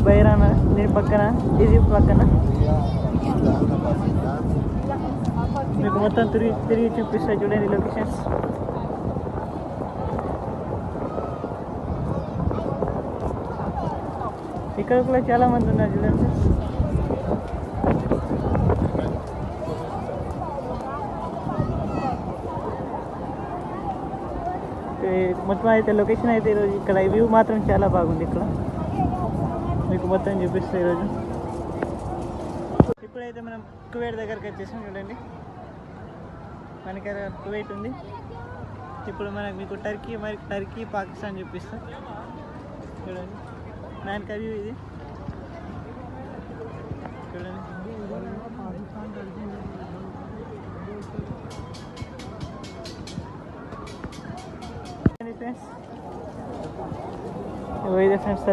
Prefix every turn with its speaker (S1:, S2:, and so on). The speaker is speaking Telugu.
S1: బైరానా, దీని పక్కన ఈజిప్ట్ పక్కన. మీకు మొత్తం తిరిగి చూపిస్తా చూడండి లొకేషన్స్. ఇక్కడ కూడా చాలా మంది ఉన్నారు చూడండి. మొత్తం అయితే లొకేషన్ అయితే ఈరోజు ఇక్కడ వ్యూ మాత్రం చాలా బాగుంది. ఇక్కడ మీకు మొత్తం చూపిస్తాం ఈరోజు. ఇప్పుడైతే మనం కువైట్ దగ్గరికి వచ్చేసాం చూడండి. మనకి కువైట్ ఉంది. ఇప్పుడు మీకు టర్కీ పాకిస్తాన్ చూపిస్తాం చూడండి. దానికి వ్యూ ఇది చూడండి. ఫ్రెండ్స్